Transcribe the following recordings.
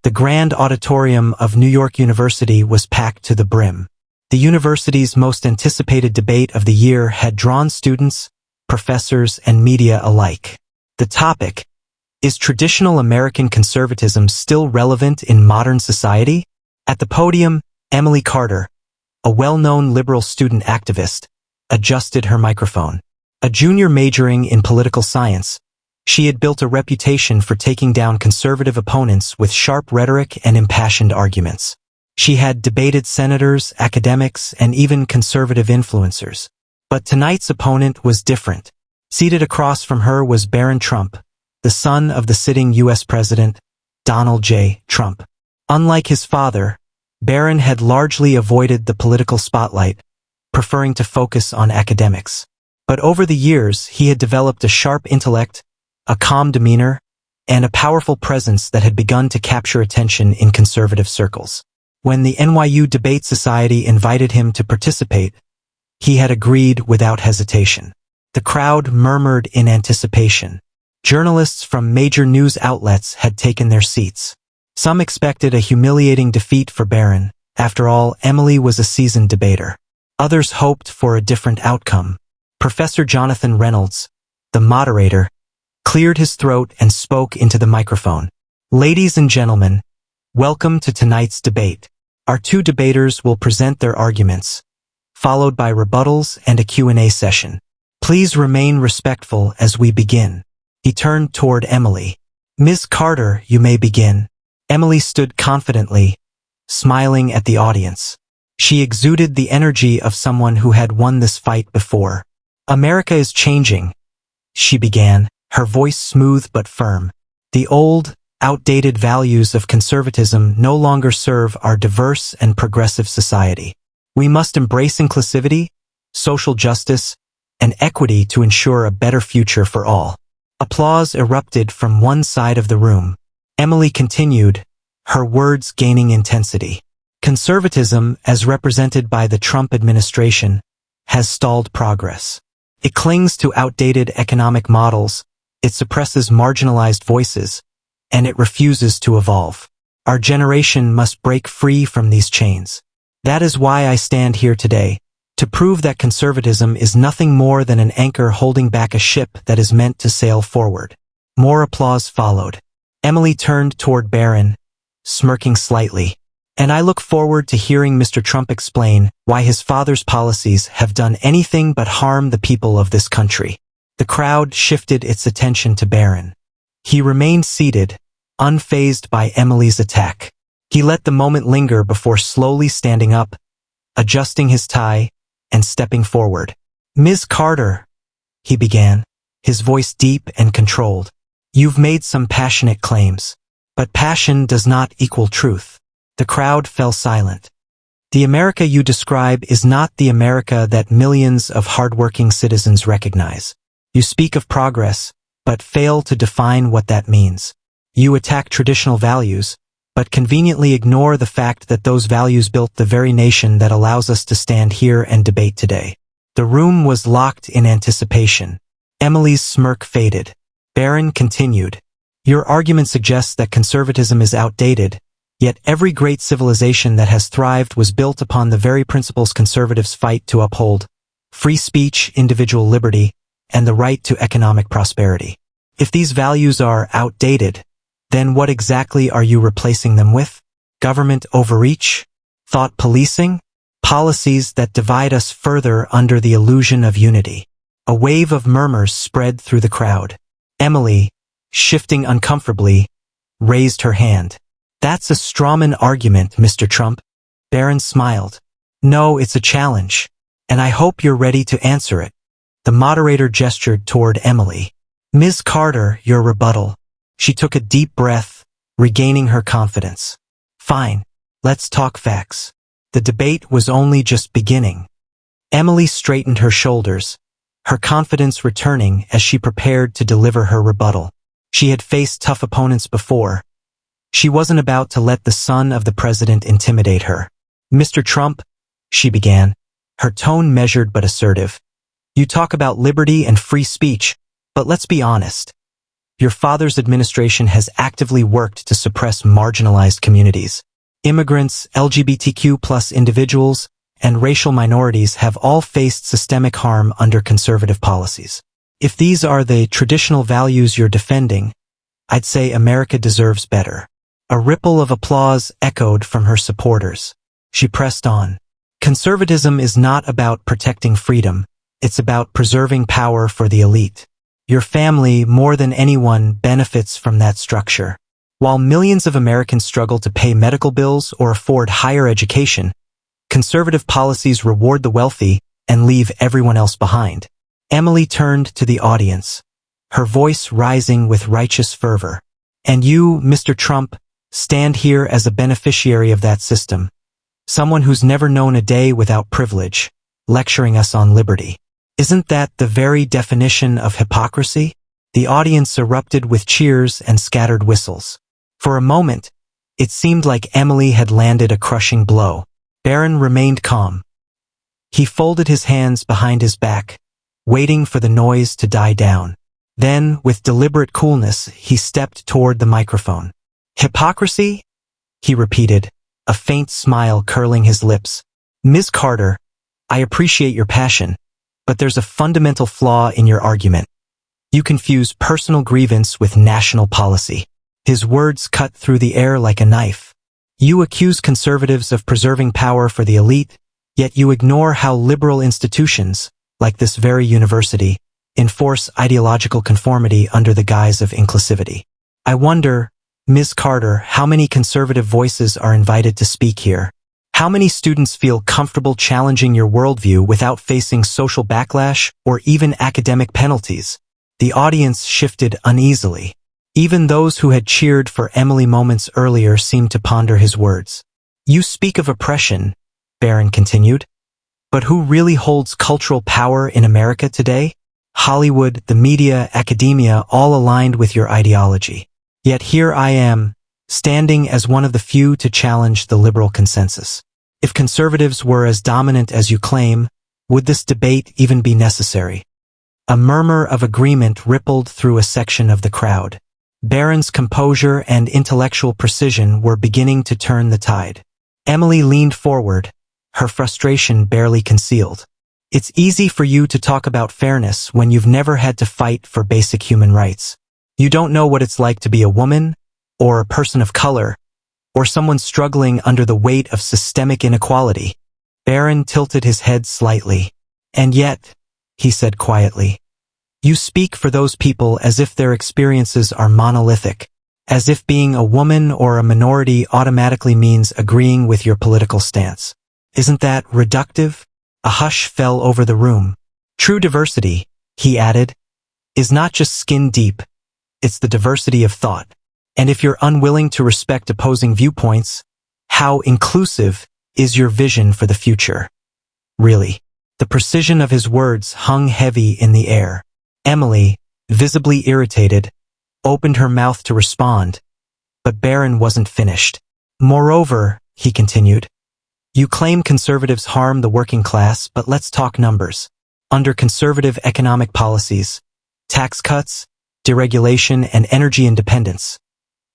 The grand auditorium of New York University was packed to the brim. The university's most anticipated debate of the year had drawn students, professors, and media alike. The topic: is traditional American conservatism still relevant in modern society? At the podium, Emily Carter, a well-known liberal student activist, adjusted her microphone. A junior majoring in political science, she had built a reputation for taking down conservative opponents with sharp rhetoric and impassioned arguments. She had debated senators, academics, and even conservative influencers. But tonight's opponent was different. Seated across from her was Barron Trump, the son of the sitting U.S. President, Donald J. Trump. Unlike his father, Barron had largely avoided the political spotlight, preferring to focus on academics. But over the years, he had developed a sharp intellect, a calm demeanor, and a powerful presence that had begun to capture attention in conservative circles. When the NYU Debate Society invited him to participate, he had agreed without hesitation. The crowd murmured in anticipation. Journalists from major news outlets had taken their seats. Some expected a humiliating defeat for Barron. After all, Emily was a seasoned debater. Others hoped for a different outcome. Professor Jonathan Reynolds, the moderator, cleared his throat and spoke into the microphone. Ladies and gentlemen, welcome to tonight's debate. Our two debaters will present their arguments, followed by rebuttals and a Q&A session. Please remain respectful as we begin. He turned toward Emily. Ms. Carter, you may begin. Emily stood confidently, smiling at the audience. She exuded the energy of someone who had won this fight before. America is changing, she began, her voice smooth but firm. The old, outdated values of conservatism no longer serve our diverse and progressive society. We must embrace inclusivity, social justice, and equity to ensure a better future for all. Applause erupted from one side of the room. Emily continued, her words gaining intensity. Conservatism, as represented by the Trump administration, has stalled progress. It clings to outdated economic models, it suppresses marginalized voices, and it refuses to evolve. Our generation must break free from these chains. That is why I stand here today, to prove that conservatism is nothing more than an anchor holding back a ship that is meant to sail forward. More applause followed. Emily turned toward Barron, smirking slightly. And I look forward to hearing Mr. Trump explain why his father's policies have done anything but harm the people of this country. The crowd shifted its attention to Barron. He remained seated, unfazed by Emily's attack. He let the moment linger before slowly standing up, adjusting his tie, and stepping forward. Ms. Carter, he began, his voice deep and controlled. You've made some passionate claims. But passion does not equal truth. The crowd fell silent. The America you describe is not the America that millions of hardworking citizens recognize. You speak of progress, but fail to define what that means. You attack traditional values, but conveniently ignore the fact that those values built the very nation that allows us to stand here and debate today. The room was locked in anticipation. Emily's smirk faded. Barron continued. Your argument suggests that conservatism is outdated, yet every great civilization that has thrived was built upon the very principles conservatives fight to uphold: free speech, individual liberty, and the right to economic prosperity. If these values are outdated, then what exactly are you replacing them with? Government overreach? Thought policing? Policies that divide us further under the illusion of unity. A wave of murmurs spread through the crowd. Emily, shifting uncomfortably, raised her hand. That's a strawman argument, Mr. Trump. Barron smiled. No, it's a challenge, and I hope you're ready to answer it. The moderator gestured toward Emily. Ms. Carter, your rebuttal. She took a deep breath, regaining her confidence. Fine, let's talk facts. The debate was only just beginning. Emily straightened her shoulders, her confidence returning as she prepared to deliver her rebuttal. She had faced tough opponents before. She wasn't about to let the son of the president intimidate her. Mr. Trump, she began, her tone measured but assertive. You talk about liberty and free speech, but let's be honest. Your father's administration has actively worked to suppress marginalized communities. Immigrants, LGBTQ+ individuals, and racial minorities have all faced systemic harm under conservative policies. If these are the traditional values you're defending, I'd say America deserves better. A ripple of applause echoed from her supporters. She pressed on. Conservatism is not about protecting freedom. It's about preserving power for the elite. Your family, more than anyone, benefits from that structure. While millions of Americans struggle to pay medical bills or afford higher education, conservative policies reward the wealthy and leave everyone else behind. Emily turned to the audience, her voice rising with righteous fervor. And you, Mr. Trump, stand here as a beneficiary of that system. Someone who's never known a day without privilege, lecturing us on liberty. Isn't that the very definition of hypocrisy? The audience erupted with cheers and scattered whistles. For a moment, it seemed like Emily had landed a crushing blow. Barron remained calm. He folded his hands behind his back, waiting for the noise to die down. Then, with deliberate coolness, he stepped toward the microphone. Hypocrisy? He repeated, a faint smile curling his lips. Ms. Carter, I appreciate your passion, but there's a fundamental flaw in your argument. You confuse personal grievance with national policy. His words cut through the air like a knife. You accuse conservatives of preserving power for the elite, yet you ignore how liberal institutions, like this very university, enforce ideological conformity under the guise of inclusivity. I wonder, Ms. Carter, how many conservative voices are invited to speak here? How many students feel comfortable challenging your worldview without facing social backlash or even academic penalties? The audience shifted uneasily. Even those who had cheered for Emily moments earlier seemed to ponder his words. You speak of oppression, Barron continued, but who really holds cultural power in America today? Hollywood, the media, academia, all aligned with your ideology. Yet here I am, standing as one of the few to challenge the liberal consensus. If conservatives were as dominant as you claim, would this debate even be necessary? A murmur of agreement rippled through a section of the crowd. Barron's composure and intellectual precision were beginning to turn the tide. Emily leaned forward, her frustration barely concealed. It's easy for you to talk about fairness when you've never had to fight for basic human rights. You don't know what it's like to be a woman, or a person of color, or someone struggling under the weight of systemic inequality. Barron tilted his head slightly. And yet, he said quietly, you speak for those people as if their experiences are monolithic, as if being a woman or a minority automatically means agreeing with your political stance. Isn't that reductive? A hush fell over the room. True diversity, he added, is not just skin deep, it's the diversity of thought. And if you're unwilling to respect opposing viewpoints, how inclusive is your vision for the future? Really, the precision of his words hung heavy in the air. Emily, visibly irritated, opened her mouth to respond, but Barron wasn't finished. Moreover, he continued, you claim conservatives harm the working class, but let's talk numbers. Under conservative economic policies, tax cuts, deregulation, and energy independence,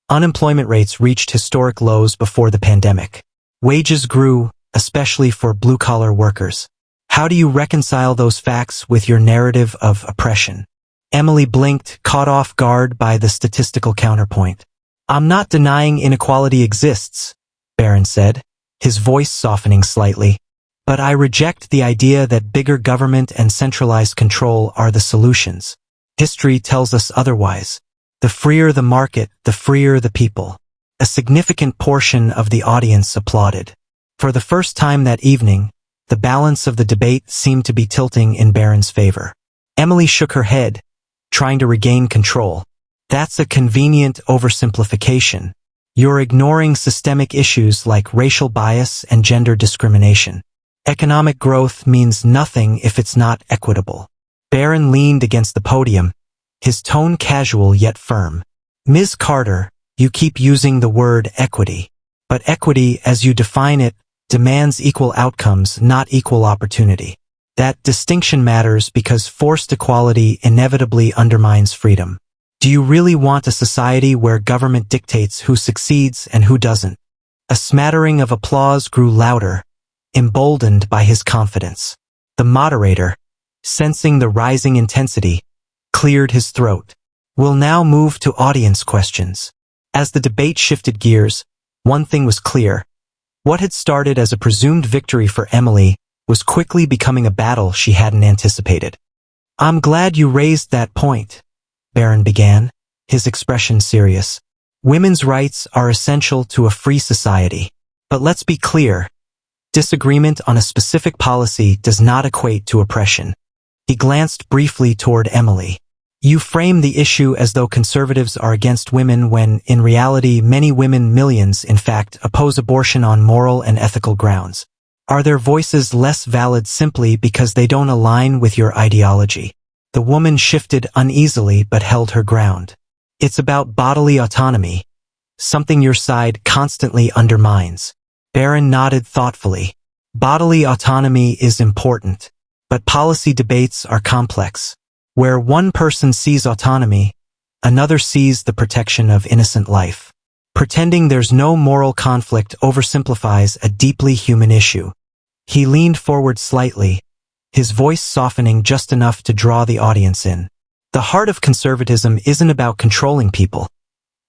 unemployment rates reached historic lows before the pandemic. Wages grew, especially for blue-collar workers. How do you reconcile those facts with your narrative of oppression? Emily blinked, caught off guard by the statistical counterpoint. I'm not denying inequality exists, Barron said, his voice softening slightly. But I reject the idea that bigger government and centralized control are the solutions. History tells us otherwise. The freer the market, the freer the people. A significant portion of the audience applauded. For the first time that evening, the balance of the debate seemed to be tilting in Barron's favor. Emily shook her head, trying to regain control. That's a convenient oversimplification. You're ignoring systemic issues like racial bias and gender discrimination. Economic growth means nothing if it's not equitable. Barron leaned against the podium, his tone casual yet firm. Ms. Carter, you keep using the word equity. But equity, as you define it, demands equal outcomes, not equal opportunity. That distinction matters because forced equality inevitably undermines freedom. Do you really want a society where government dictates who succeeds and who doesn't? A smattering of applause grew louder, emboldened by his confidence. The moderator, sensing the rising intensity, cleared his throat. We'll now move to audience questions. As the debate shifted gears, one thing was clear. What had started as a presumed victory for Emily was quickly becoming a battle she hadn't anticipated. I'm glad you raised that point, Barron began, his expression serious. Women's rights are essential to a free society. But let's be clear, disagreement on a specific policy does not equate to oppression. He glanced briefly toward Emily. You frame the issue as though conservatives are against women when, in reality, many women, millions, in fact, oppose abortion on moral and ethical grounds. Are their voices less valid simply because they don't align with your ideology? The woman shifted uneasily but held her ground. It's about bodily autonomy, something your side constantly undermines. Barron nodded thoughtfully. Bodily autonomy is important, but policy debates are complex. Where one person sees autonomy, another sees the protection of innocent life. Pretending there's no moral conflict oversimplifies a deeply human issue. He leaned forward slightly, his voice softening just enough to draw the audience in. The heart of conservatism isn't about controlling people.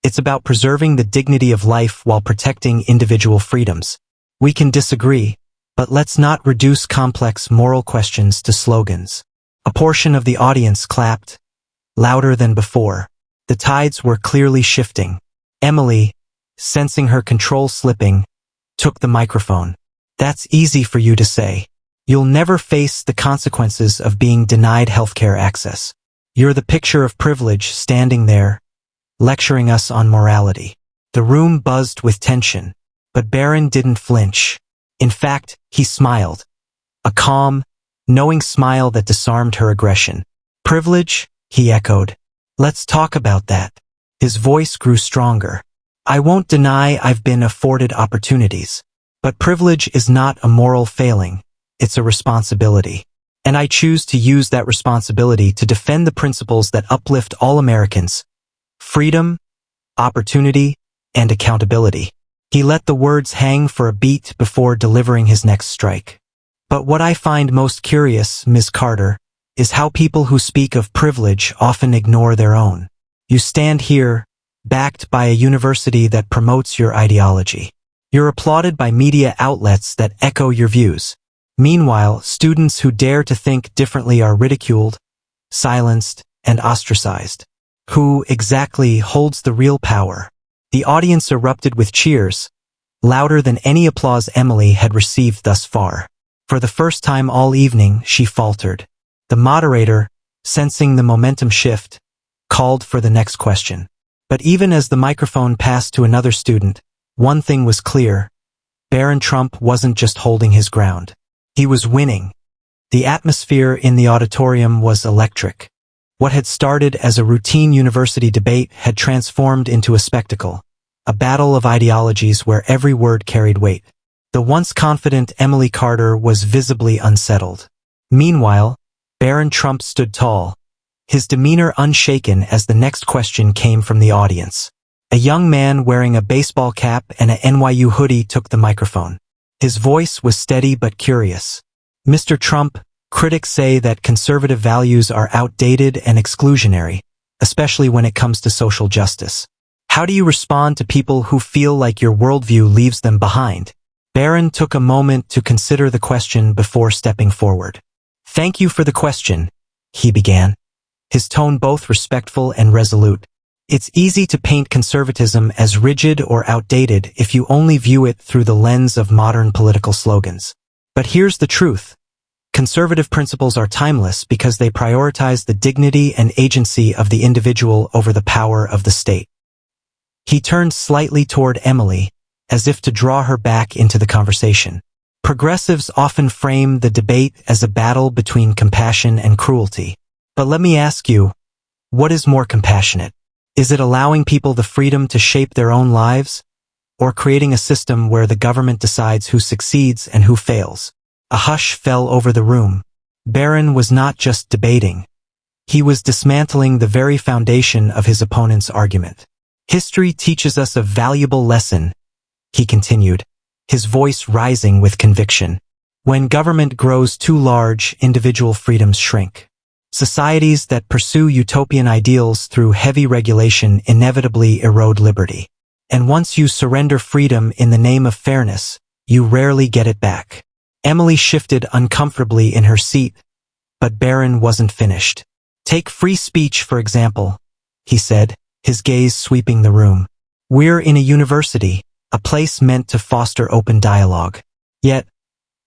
It's about preserving the dignity of life while protecting individual freedoms. We can disagree, but let's not reduce complex moral questions to slogans. A portion of the audience clapped, louder than before. The tides were clearly shifting. Emily, sensing her control slipping, took the microphone. That's easy for you to say. You'll never face the consequences of being denied healthcare access. You're the picture of privilege standing there, lecturing us on morality. The room buzzed with tension, but Barron didn't flinch. In fact, he smiled. A calm, knowing smile that disarmed her aggression. Privilege? He echoed. Let's talk about that. His voice grew stronger. I won't deny I've been afforded opportunities. But privilege is not a moral failing. It's a responsibility. And I choose to use that responsibility to defend the principles that uplift all Americans. Freedom, opportunity, and accountability. He let the words hang for a beat before delivering his next strike. But what I find most curious, Ms. Carter, is how people who speak of privilege often ignore their own. You stand here, backed by a university that promotes your ideology. You're applauded by media outlets that echo your views. Meanwhile, students who dare to think differently are ridiculed, silenced, and ostracized. Who exactly holds the real power? The audience erupted with cheers, louder than any applause Emily had received thus far. For the first time all evening, she faltered. The moderator, sensing the momentum shift, called for the next question. But even as the microphone passed to another student, one thing was clear. Barron Trump wasn't just holding his ground. He was winning. The atmosphere in the auditorium was electric. What had started as a routine university debate had transformed into a spectacle, a battle of ideologies where every word carried weight. The once confident Emily Carter was visibly unsettled. Meanwhile, Barron Trump stood tall, his demeanor unshaken as the next question came from the audience. A young man wearing a baseball cap and a NYU hoodie took the microphone. His voice was steady but curious. Mr. Trump, critics say that conservative values are outdated and exclusionary, especially when it comes to social justice. How do you respond to people who feel like your worldview leaves them behind? Barron took a moment to consider the question before stepping forward. Thank you for the question, he began, his tone both respectful and resolute. It's easy to paint conservatism as rigid or outdated if you only view it through the lens of modern political slogans. But here's the truth. Conservative principles are timeless because they prioritize the dignity and agency of the individual over the power of the state. He turned slightly toward Emily, as if to draw her back into the conversation. Progressives often frame the debate as a battle between compassion and cruelty. But let me ask you, what is more compassionate? Is it allowing people the freedom to shape their own lives, or creating a system where the government decides who succeeds and who fails? A hush fell over the room. Barron was not just debating. He was dismantling the very foundation of his opponent's argument. History teaches us a valuable lesson, he continued, his voice rising with conviction. When government grows too large, individual freedoms shrink. Societies that pursue utopian ideals through heavy regulation inevitably erode liberty. And once you surrender freedom in the name of fairness, you rarely get it back. Emily shifted uncomfortably in her seat, but Barron wasn't finished. Take free speech, for example, he said, his gaze sweeping the room. We're in a university, a place meant to foster open dialogue. Yet,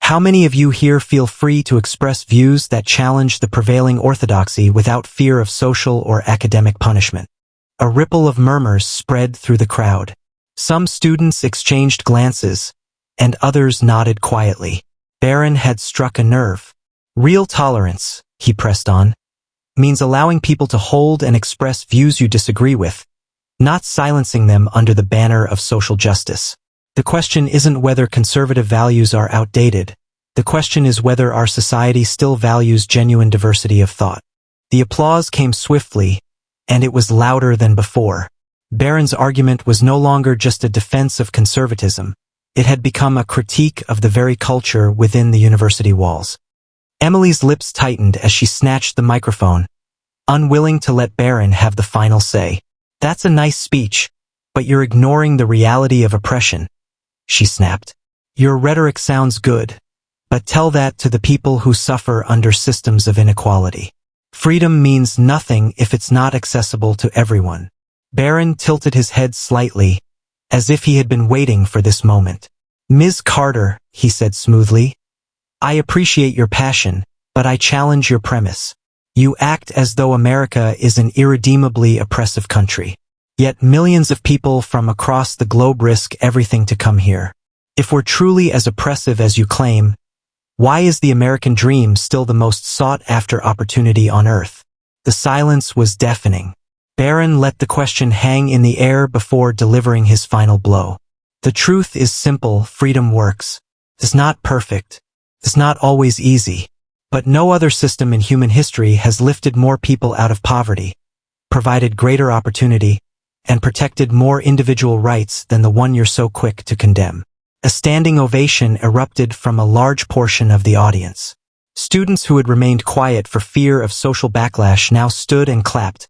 how many of you here feel free to express views that challenge the prevailing orthodoxy without fear of social or academic punishment? A ripple of murmurs spread through the crowd. Some students exchanged glances, and others nodded quietly. Barron had struck a nerve. Real tolerance, he pressed on, means allowing people to hold and express views you disagree with, not silencing them under the banner of social justice. The question isn't whether conservative values are outdated. The question is whether our society still values genuine diversity of thought. The applause came swiftly, and it was louder than before. Barron's argument was no longer just a defense of conservatism. It had become a critique of the very culture within the university walls. Emily's lips tightened as she snatched the microphone, unwilling to let Barron have the final say. That's a nice speech, but you're ignoring the reality of oppression, she snapped. Your rhetoric sounds good, but tell that to the people who suffer under systems of inequality. Freedom means nothing if it's not accessible to everyone. Barron tilted his head slightly, as if he had been waiting for this moment. Ms. Carter, he said smoothly, I appreciate your passion, but I challenge your premise. You act as though America is an irredeemably oppressive country. Yet millions of people from across the globe risk everything to come here. If we're truly as oppressive as you claim, why is the American dream still the most sought-after opportunity on earth? The silence was deafening. Barron let the question hang in the air before delivering his final blow. The truth is simple, freedom works. It's not perfect. It's not always easy. But no other system in human history has lifted more people out of poverty, provided greater opportunity, and protected more individual rights than the one you're so quick to condemn. A standing ovation erupted from a large portion of the audience. Students who had remained quiet for fear of social backlash now stood and clapped,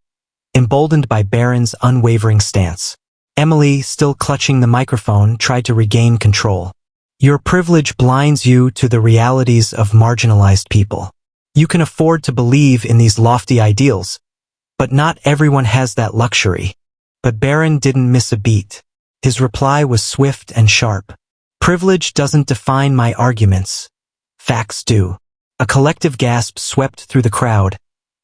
emboldened by Barron's unwavering stance. Emily, still clutching the microphone, tried to regain control. Your privilege blinds you to the realities of marginalized people. You can afford to believe in these lofty ideals, but not everyone has that luxury. But Barron didn't miss a beat. His reply was swift and sharp. Privilege doesn't define my arguments. Facts do. A collective gasp swept through the crowd,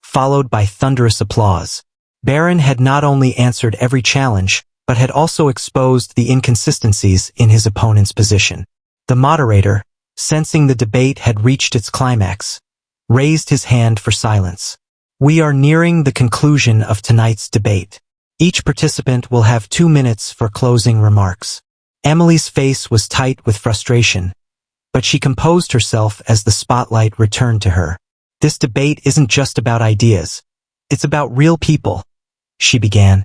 followed by thunderous applause. Barron had not only answered every challenge, but had also exposed the inconsistencies in his opponent's position. The moderator, sensing the debate had reached its climax, raised his hand for silence. We are nearing the conclusion of tonight's debate. Each participant will have 2 minutes for closing remarks. Emily's face was tight with frustration, but she composed herself as the spotlight returned to her. This debate isn't just about ideas. It's about real people, she began,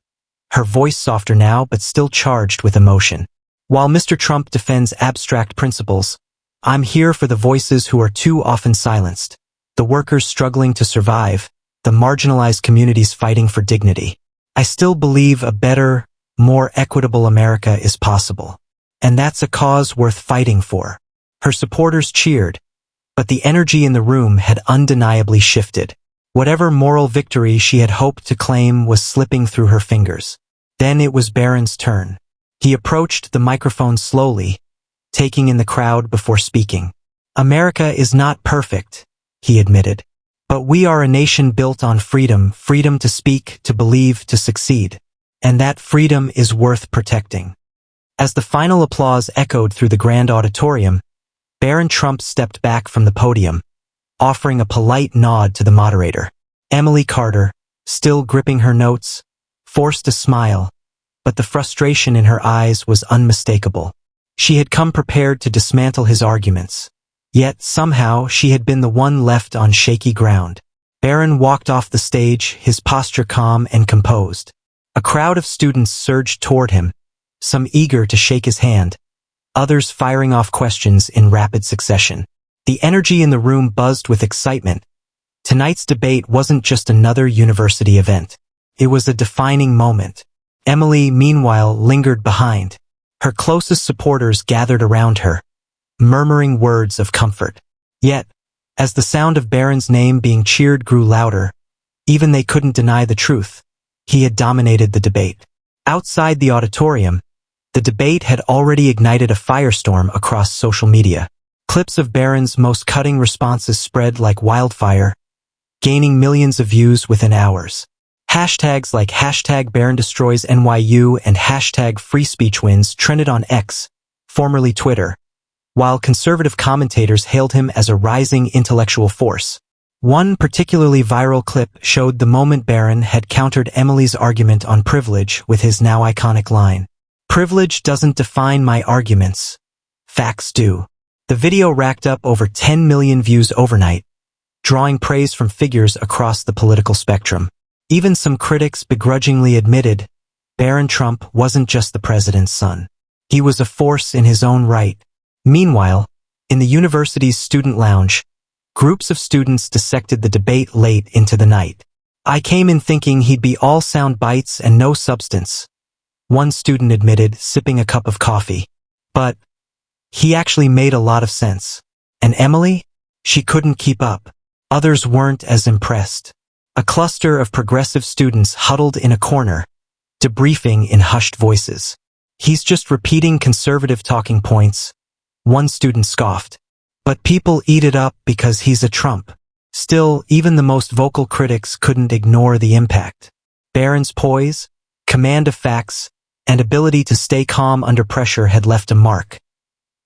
her voice softer now but still charged with emotion. While Mr. Trump defends abstract principles, I'm here for the voices who are too often silenced, the workers struggling to survive, the marginalized communities fighting for dignity. I still believe a better, more equitable America is possible. And that's a cause worth fighting for. Her supporters cheered, but the energy in the room had undeniably shifted. Whatever moral victory she had hoped to claim was slipping through her fingers. Then it was Barron's turn. He approached the microphone slowly, taking in the crowd before speaking. America is not perfect, he admitted. But we are a nation built on freedom, freedom to speak, to believe, to succeed. And that freedom is worth protecting. As the final applause echoed through the grand auditorium, Barron Trump stepped back from the podium, offering a polite nod to the moderator. Emily Carter, still gripping her notes, forced a smile, but the frustration in her eyes was unmistakable. She had come prepared to dismantle his arguments. Yet, somehow, she had been the one left on shaky ground. Barron walked off the stage, his posture calm and composed. A crowd of students surged toward him, some eager to shake his hand, others firing off questions in rapid succession. The energy in the room buzzed with excitement. Tonight's debate wasn't just another university event. It was a defining moment. Emily, meanwhile, lingered behind. Her closest supporters gathered around her, murmuring words of comfort. Yet, as the sound of Barron's name being cheered grew louder, even they couldn't deny the truth. He had dominated the debate. Outside the auditorium, the debate had already ignited a firestorm across social media. Clips of Barron's most cutting responses spread like wildfire, gaining millions of views within hours. Hashtags like #BarronDestroysNYU and #FreeSpeechWins trended on X, formerly Twitter, while conservative commentators hailed him as a rising intellectual force. One particularly viral clip showed the moment Barron had countered Emily's argument on privilege with his now iconic line, "Privilege doesn't define my arguments. Facts do." The video racked up over 10 million views overnight, drawing praise from figures across the political spectrum. Even some critics begrudgingly admitted Barron Trump wasn't just the president's son. He was a force in his own right. Meanwhile, in the university's student lounge, groups of students dissected the debate late into the night. "I came in thinking he'd be all sound bites and no substance," one student admitted, sipping a cup of coffee. "But he actually made a lot of sense. And Emily? She couldn't keep up." Others weren't as impressed. A cluster of progressive students huddled in a corner, debriefing in hushed voices. "He's just repeating conservative talking points," one student scoffed. "But people eat it up because he's a Trump." Still, even the most vocal critics couldn't ignore the impact. Barron's poise, command of facts, and ability to stay calm under pressure had left a mark,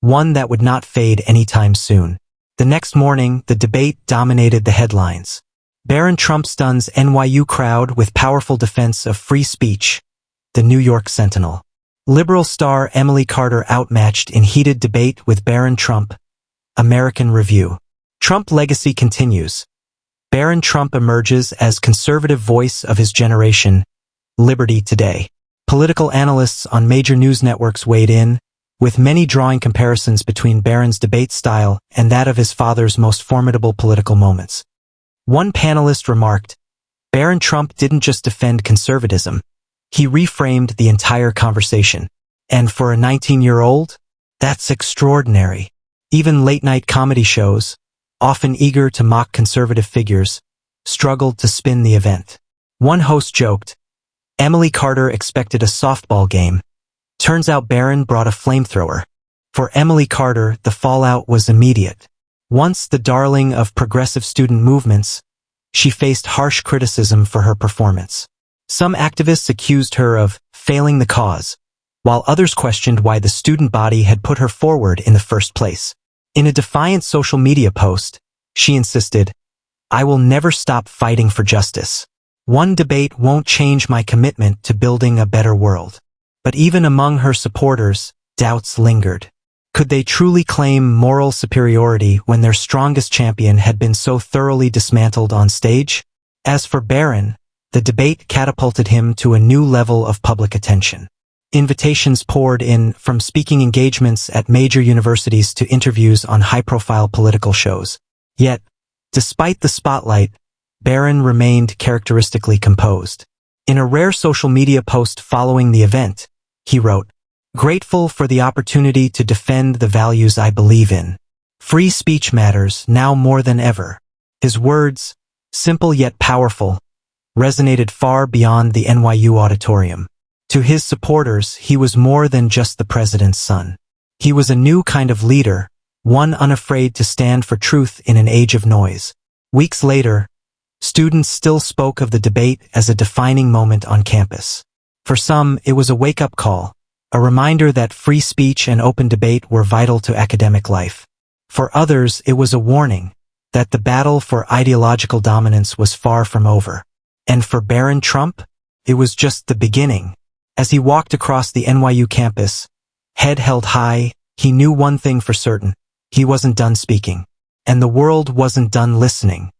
one that would not fade anytime soon. The next morning, the debate dominated the headlines. Barron Trump stuns NYU crowd with powerful defense of free speech, the New York Sentinel. Liberal star Emily Carter outmatched in heated debate with Barron Trump, American Review. Trump legacy continues. Barron Trump emerges as conservative voice of his generation, Liberty Today. Political analysts on major news networks weighed in, with many drawing comparisons between Barron's debate style and that of his father's most formidable political moments. One panelist remarked, "Barron Trump didn't just defend conservatism, he reframed the entire conversation. And for a 19-year-old, that's extraordinary." Even late-night comedy shows, often eager to mock conservative figures, struggled to spin the event. One host joked, "Emily Carter expected a softball game. Turns out Barron brought a flamethrower." For Emily Carter, the fallout was immediate. Once the darling of progressive student movements, she faced harsh criticism for her performance. Some activists accused her of failing the cause, while others questioned why the student body had put her forward in the first place. In a defiant social media post, she insisted, "I will never stop fighting for justice. One debate won't change my commitment to building a better world." But even among her supporters, doubts lingered. Could they truly claim moral superiority when their strongest champion had been so thoroughly dismantled on stage? As for Barron, the debate catapulted him to a new level of public attention. Invitations poured in, from speaking engagements at major universities to interviews on high-profile political shows. Yet, despite the spotlight, Barron remained characteristically composed. In a rare social media post following the event, he wrote, "Grateful for the opportunity to defend the values I believe in. Free speech matters now more than ever." His words, simple yet powerful, resonated far beyond the NYU auditorium. To his supporters, he was more than just the president's son. He was a new kind of leader, one unafraid to stand for truth in an age of noise. Weeks later, students still spoke of the debate as a defining moment on campus. For some, it was a wake-up call, a reminder that free speech and open debate were vital to academic life. For others, it was a warning that the battle for ideological dominance was far from over. And for Barron Trump, it was just the beginning. As he walked across the NYU campus, head held high, he knew one thing for certain: he wasn't done speaking. And the world wasn't done listening.